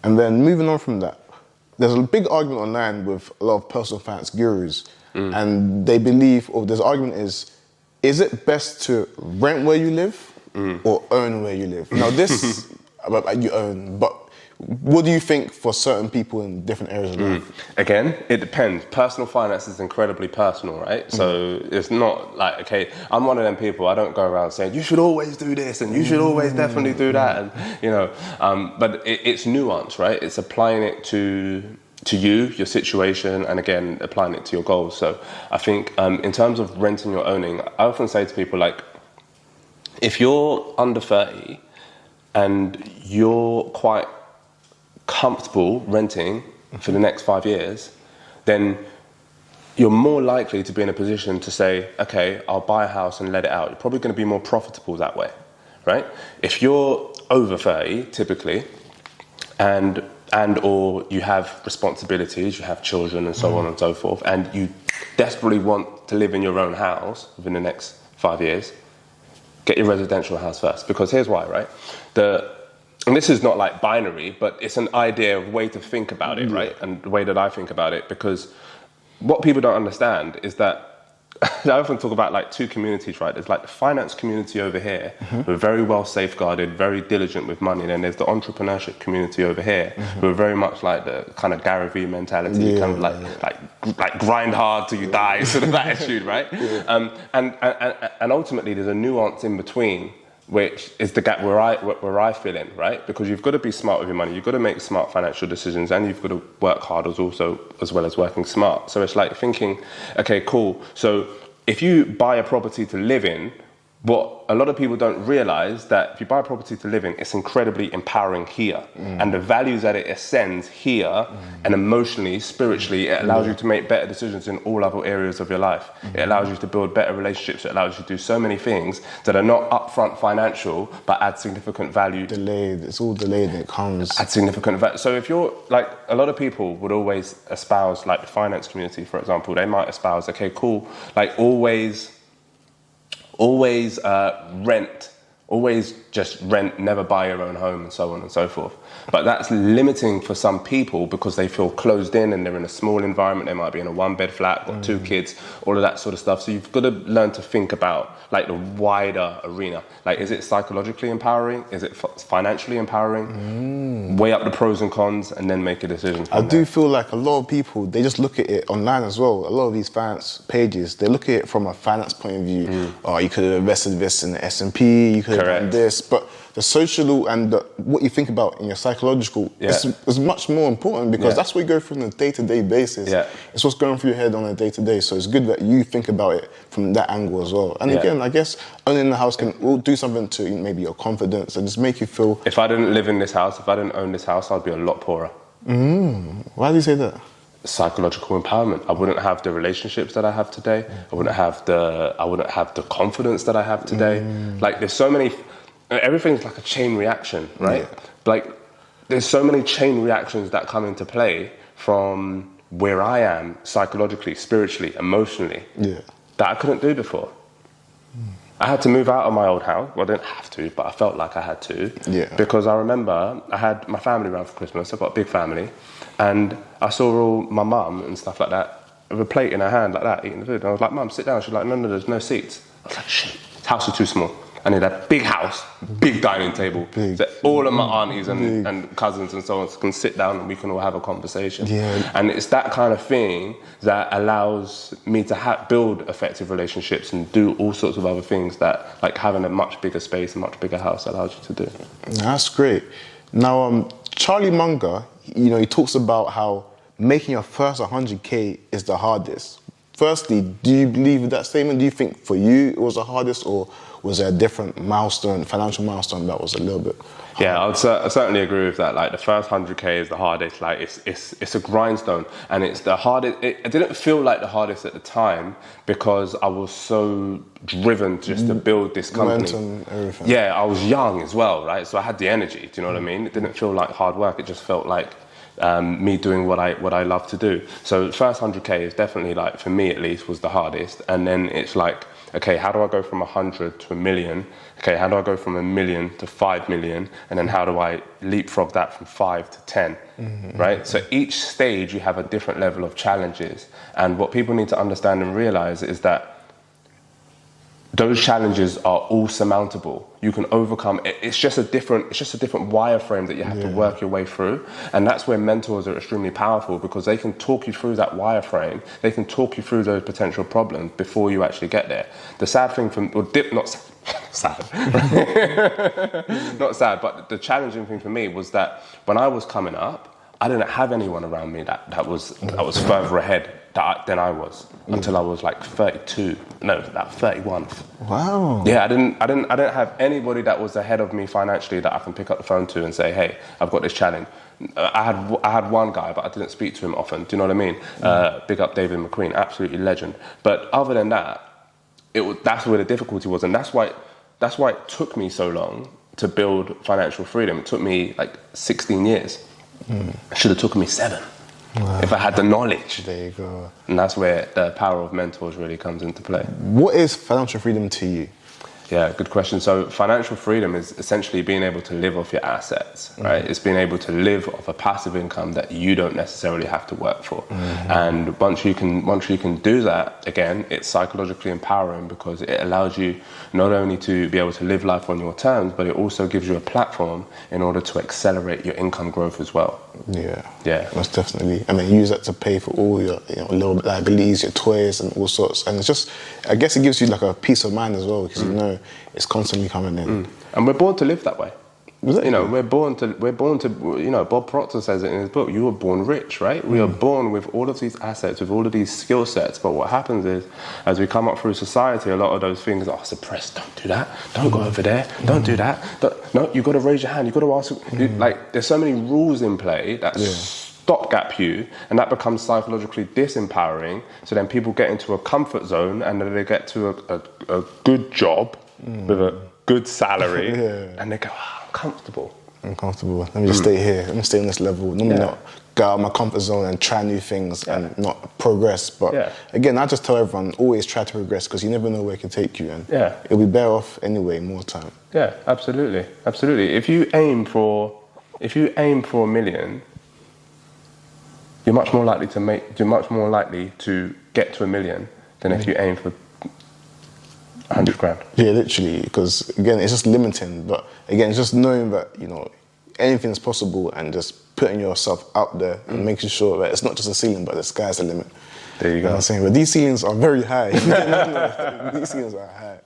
And then moving on from that, there's a big argument online with a lot of personal finance gurus, and they believe, or there's argument is it best to rent where you live or own where you live? Now this, you own, but what do you think for certain people in different areas of life? Again, it depends. Personal finance is incredibly personal, right? So it's not like, okay, I'm one of them people, I don't go around saying, you should always do this and you should always definitely do that. And, you know, but it's nuance, right? It's applying it to you, your situation, and again, applying it to your goals. So I think in terms of renting or owning, I often say to people, like, if you're under 30 and you're quite comfortable renting for the next 5 years, then you're more likely to be in a position to say, okay, I'll buy a house and let it out. You're probably going to be more profitable that way, right? If you're over 30, typically, and or you have responsibilities, you have children and so on and so forth, and you desperately want to live in your own house within the next 5 years, get your residential house first. Because here's why, right? And this is not like binary, but it's an idea of way to think about it, right? And the way that I think about it, because what people don't understand is that I often talk about like two communities, right? There's like the finance community over here, who are very well safeguarded, very diligent with money. And then there's the entrepreneurship community over here, who are very much like the kind of Gary Vee mentality, kind of like grind hard till you die sort of attitude, right? And ultimately there's a nuance in between, which is the gap where I fill in, right? Because you've got to be smart with your money, you've got to make smart financial decisions, and you've got to work hard as well as working smart. So it's like thinking, okay, cool. So if you buy a property to live in, what a lot of people don't realize that if you buy a property to live in, it's incredibly empowering here. And the values that it ascends here, and emotionally, spiritually, it allows you to make better decisions in all other areas of your life. It allows you to build better relationships. It allows you to do so many things that are not upfront financial, but add significant value. Delayed, it's all delayed and it comes. Add significant value. So if you're, like, a lot of people would always espouse, like the finance community, for example, they might espouse, okay, cool, like always just rent, never buy your own home, and so on and so forth. But that's limiting for some people because they feel closed in and they're in a small environment. They might be in a one-bed flat, got 2 kids, all of that sort of stuff. So you've got to learn to think about like the wider arena. Like, is it psychologically empowering? Is it financially empowering? Weigh up the pros and cons and then make a decision. I do feel like a lot of people, they just look at it online as well. A lot of these finance pages, they look at it from a finance point of view. Oh, you could have invested this in the S&P, you could have done this, but the social and what you think about in your psychological is much more important, because that's what you go through on a day-to-day basis. It's what's going through your head on a day-to-day. So it's good that you think about it from that angle as well. And again, I guess owning the house will do something to maybe your confidence and just make you feel... If I didn't live in this house, if I didn't own this house, I'd be a lot poorer. Why do you say that? Psychological empowerment. I wouldn't have the relationships that I have today. I wouldn't have the confidence that I have today. Like, there's so many... Everything's like a chain reaction, right? Like, there's so many chain reactions that come into play from where I am psychologically, spiritually, emotionally, that I couldn't do before. I had to move out of my old house. Well, I didn't have to, but I felt like I had to. Because I remember I had my family around for Christmas. I've got a big family. And I saw all my mum and stuff like that with a plate in her hand like that, eating the food. And I was like, Mum, sit down. She's like, no, there's no seats. I was like, shit, this house is too small. I need a big house, big dining table, so all of my aunties and cousins and so on can sit down and we can all have a conversation. And it's that kind of thing that allows me to build effective relationships and do all sorts of other things that, like, having a much bigger space, a much bigger house allows you to do. That's great. Now, Charlie Munger, he talks about how making your first 100K is the hardest. Firstly, do you believe that statement? Do you think for you it was the hardest, or was there a different financial milestone that was a little bit harder? Yeah, I certainly agree with that. Like, the first 100K is the hardest. Like, it's a grindstone, and it's the hardest. It didn't feel like the hardest at the time because I was so driven just to build this company. Momentum, everything. Yeah, I was young as well, right? So I had the energy. Do you know what I mean? It didn't feel like hard work. It just felt like me doing what I love to do. So the first 100K is definitely, like, for me at least, was the hardest. And then it's like, okay, how do I go from 100 to 1 million? Okay, how do I go from 1 million to 5 million? And then how do I leapfrog that from 5 to 10, right? So each stage you have a different level of challenges. And what people need to understand and realize is that those challenges are all surmountable. You can overcome it. It's just a different wireframe that you have to work your way through. And that's where mentors are extremely powerful, because they can talk you through that wireframe. They can talk you through those potential problems before you actually get there. The sad thing not sad, but the challenging thing for me was that when I was coming up, I didn't have anyone around me that was further ahead than I was until I was like 31. Wow. Yeah, I didn't have anybody that was ahead of me financially that I can pick up the phone to and say, hey, I've got this challenge. I had one guy, but I didn't speak to him often. Do you know what I mean? Big up David McQueen, absolutely legend. But other than that, that's where the difficulty was, and that's why it took me so long to build financial freedom. It took me like 16 years. It should have taken me 7. Wow. If I had the knowledge. There you go. And that's where the power of mentors really comes into play. What is financial freedom to you? Yeah, good question. So financial freedom is essentially being able to live off your assets, right? It's being able to live off a passive income that you don't necessarily have to work for. And once you can do that, again, it's psychologically empowering, because it allows you not only to be able to live life on your terms, but it also gives you a platform in order to accelerate your income growth as well. Yeah. Most definitely. I mean, use that to pay for all your little liabilities, your toys and all sorts. And it's just, I guess it gives you like a peace of mind as well, because you know it's constantly coming in. And we're born to live that way. Exactly. We're born to, Bob Proctor says it in his book, you were born rich, right? We are born with all of these assets, with all of these skill sets. But what happens is, as we come up through society, a lot of those things are suppressed. Don't do that. Don't go over there. Don't do that. No, you got to raise your hand. You got to ask. Like, there's so many rules in play that stopgap you, and that becomes psychologically disempowering. So then people get into a comfort zone, and then they get to a good job with a good salary, and they go, I'm comfortable. Let me just stay here. Let me stay on this level. Let me not go out of my comfort zone and try new things and not progress. But again, I just tell everyone, always try to progress, because you never know where it can take you. And it'll be better off anyway, more time. Yeah, absolutely. If you aim for 1 million, you're much more likely to get to 1 million than if you aim for 100 grand. Yeah, literally, because again, it's just limiting. But again, it's just knowing that, anything's possible, and just putting yourself out there and making sure that it's not just a ceiling, but the sky's the limit. There you go. You know what I'm saying? But these ceilings are very high. These ceilings are high.